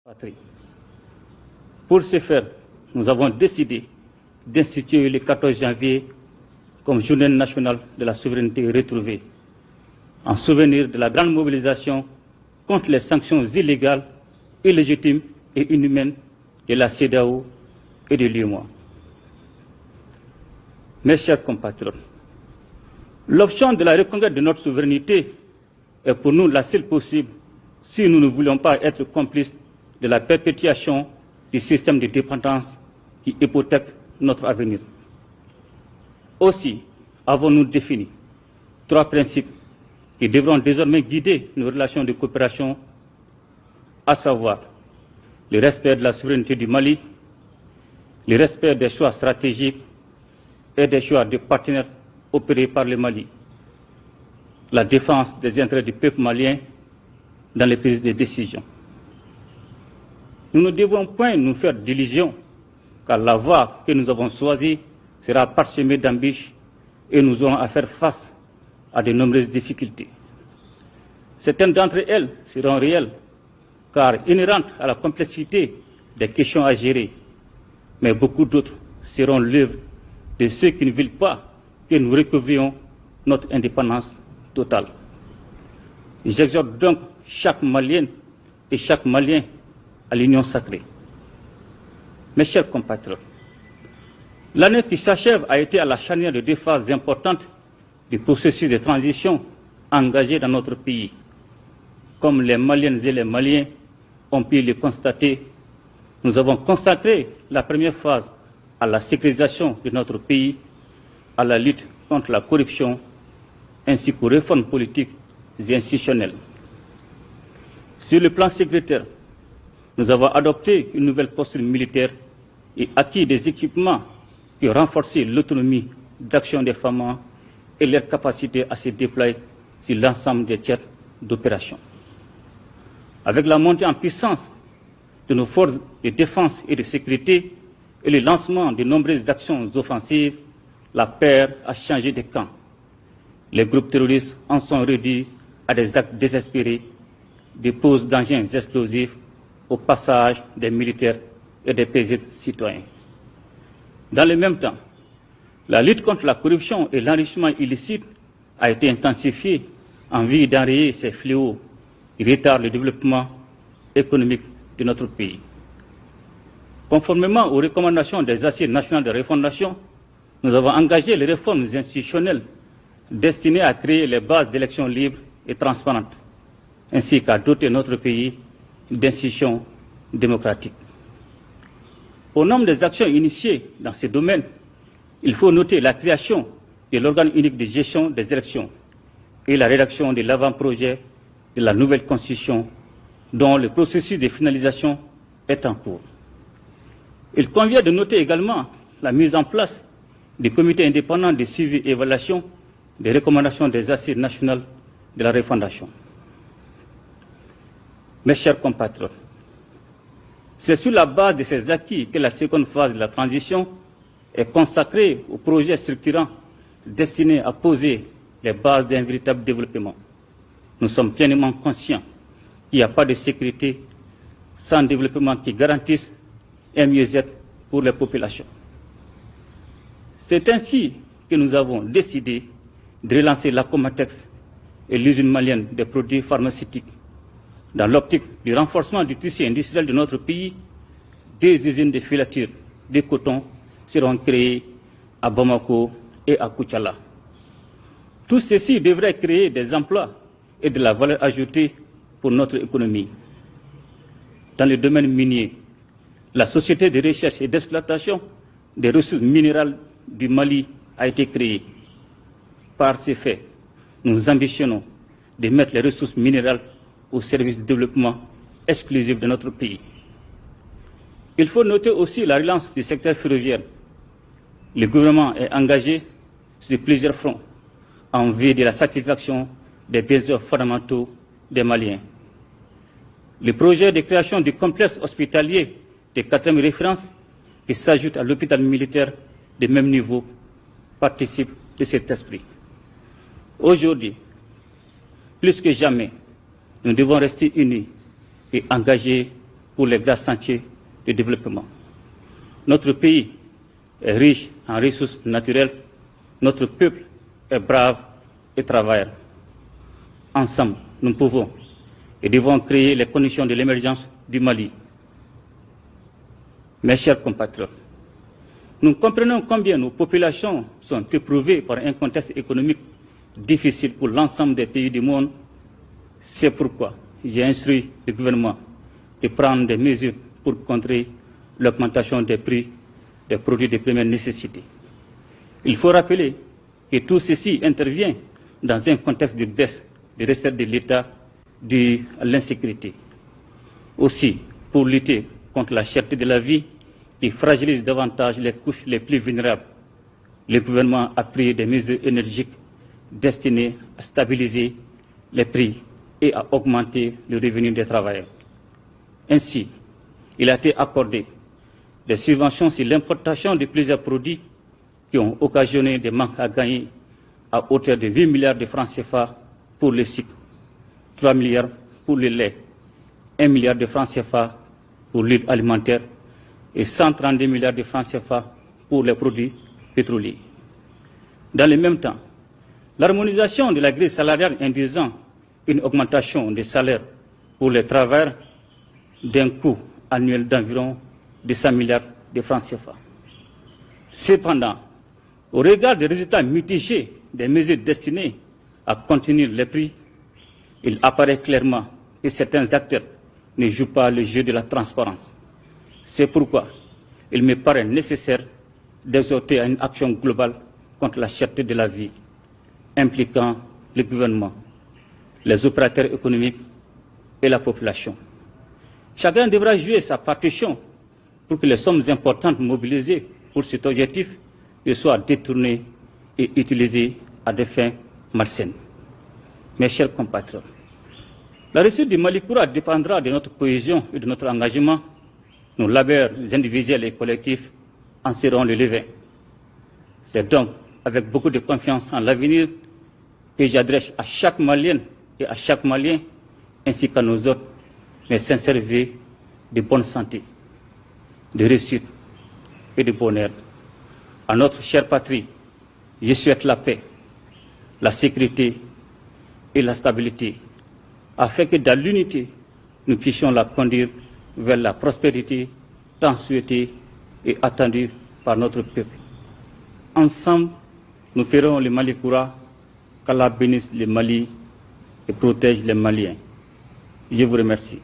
patrie. Pour ce faire, nous avons décidé d'instituer le 14 janvier comme journée nationale de la souveraineté retrouvée, en souvenir de la grande mobilisation contre les sanctions illégales, illégitimes et inhumaines de la CEDEAO et de l'UEMOA. Mes chers compatriotes, l'option de la reconquête de notre souveraineté est pour nous la seule possible si nous ne voulons pas être complices de la perpétuation du système de dépendance qui hypothèque notre avenir. Aussi, avons-nous défini 3 principes qui devront désormais guider nos relations de coopération, à savoir le respect de la souveraineté du Mali, le respect des choix stratégiques et des choix de partenaires opérés par le Mali, la défense des intérêts du peuple malien dans les prises de décision. Nous ne devons point nous faire d'illusions, car la voie que nous avons choisie sera parsemée d'embûches et nous aurons à faire face à de nombreuses difficultés. Certaines d'entre elles seront réelles, car inhérentes à la complexité des questions à gérer, mais beaucoup d'autres seront l'œuvre de ceux qui ne veulent pas que nous recouvrions notre indépendance totale. J'exhorte donc chaque Malienne et chaque Malien à l'union sacrée. Mes chers compatriotes, l'année qui s'achève a été à la charnière de 2 phases importantes du processus de transition engagé dans notre pays. Comme les Maliennes et les Maliens ont pu le constater, nous avons consacré la première phase à la sécurisation de notre pays, à la lutte contre la corruption, ainsi qu'aux réformes politiques et institutionnelles. Sur le plan sécuritaire, nous avons adopté une nouvelle posture militaire et acquis des équipements qui ont renforcé l'autonomie d'action des femmes et leur capacité à se déployer sur l'ensemble des théâtres d'opération. Avec la montée en puissance de nos forces de défense et de sécurité et le lancement de nombreuses actions offensives, la paix a changé de camp. Les groupes terroristes en sont réduits à des actes désespérés, des poses d'engins explosifs au passage des militaires et des paisibles citoyens. Dans le même temps, la lutte contre la corruption et l'enrichissement illicite a été intensifiée en vue d'enrayer ces fléaux qui retardent le développement économique de notre pays. Conformément aux recommandations des Assises nationales de refondation, nous avons engagé les réformes institutionnelles destinées à créer les bases d'élections libres et transparentes, ainsi qu'à doter notre pays d'institutions démocratiques. Au nombre des actions initiées dans ce domaine, il faut noter la création de l'organe unique de gestion des élections et la rédaction de l'avant-projet de la nouvelle Constitution dont le processus de finalisation est en cours. Il convient de noter également la mise en place du comité indépendant de suivi et évaluation des recommandations des Assises nationales de la refondation. Mes chers compatriotes, c'est sur la base de ces acquis que la seconde phase de la transition est consacrée au projet structurant destiné à poser les bases d'un véritable développement. Nous sommes pleinement conscients qu'il n'y a pas de sécurité sans développement qui garantisse un mieux-être pour les populations. C'est ainsi que nous avons décidé de relancer la Comatex et l'usine malienne des produits pharmaceutiques. Dans l'optique du renforcement du tissu industriel de notre pays, 2 usines de filature de coton seront créées à Bamako et à Koutiala. Tout ceci devrait créer des emplois et de la valeur ajoutée pour notre économie. Dans le domaine minier, la Société de recherche et d'exploitation des ressources minérales du Mali a été créée. Par ce fait, nous ambitionnons de mettre les ressources minérales au service du développement exclusif de notre pays. Il faut noter aussi la relance du secteur ferroviaire. Le gouvernement est engagé sur plusieurs fronts en vue de la satisfaction des besoins fondamentaux des Maliens. Le projet de création du complexe hospitalier de 4e référence, qui s'ajoute à l'hôpital militaire de même niveau, participe de cet esprit. Aujourd'hui, plus que jamais, nous devons rester unis et engagés pour les grands sentiers de développement. Notre pays est riche en ressources naturelles, notre peuple est brave et travailleur. Ensemble, nous pouvons et devons créer les conditions de l'émergence du Mali. Mes chers compatriotes, nous comprenons combien nos populations sont éprouvées par un contexte économique difficile pour l'ensemble des pays du monde. C'est pourquoi j'ai instruit le gouvernement de prendre des mesures pour contrer l'augmentation des prix des produits de première nécessité. Il faut rappeler que tout ceci intervient dans un contexte de baisse des recettes de l'État due à l'insécurité. Aussi, pour lutter contre la cherté de la vie qui fragilise davantage les couches les plus vulnérables, le gouvernement a pris des mesures énergiques destinées à stabiliser les prix et à augmenter le revenu des travailleurs. Ainsi, il a été accordé des subventions sur l'importation de plusieurs produits qui ont occasionné des manques à gagner à hauteur de 8 milliards de francs CFA pour le sucre, 3 milliards pour le lait, 1 milliard de francs CFA pour l'huile alimentaire et 132 milliards de francs CFA pour les produits pétroliers. Dans le même temps, l'harmonisation de la grille salariale induisant une augmentation des salaires pour les travailleurs d'un coût annuel d'environ 200 milliards de francs CFA. Cependant, au regard des résultats mitigés des mesures destinées à contenir les prix, il apparaît clairement que certains acteurs ne jouent pas le jeu de la transparence. C'est pourquoi il me paraît nécessaire d'exhorter à une action globale contre la cherté de la vie, impliquant le gouvernement, les opérateurs économiques et la population. Chacun devra jouer sa partition pour que les sommes importantes mobilisées pour cet objectif ne soient détournées et utilisées à des fins malsaines. Mes chers compatriotes, la réussite du Malikoura dépendra de notre cohésion et de notre engagement. Nos labeurs individuels et collectifs en seront le levain. C'est donc avec beaucoup de confiance en l'avenir que j'adresse à chaque Malienne et à chaque Malien, ainsi qu'à nos autres, mes sincères vœux de bonne santé, de réussite et de bonheur. À notre chère patrie, je souhaite la paix, la sécurité et la stabilité, afin que dans l'unité, nous puissions la conduire vers la prospérité tant souhaitée et attendue par notre peuple. Ensemble, nous ferons le Malikoura, qu'Allah bénisse le Mali et protège les Maliens. Je vous remercie.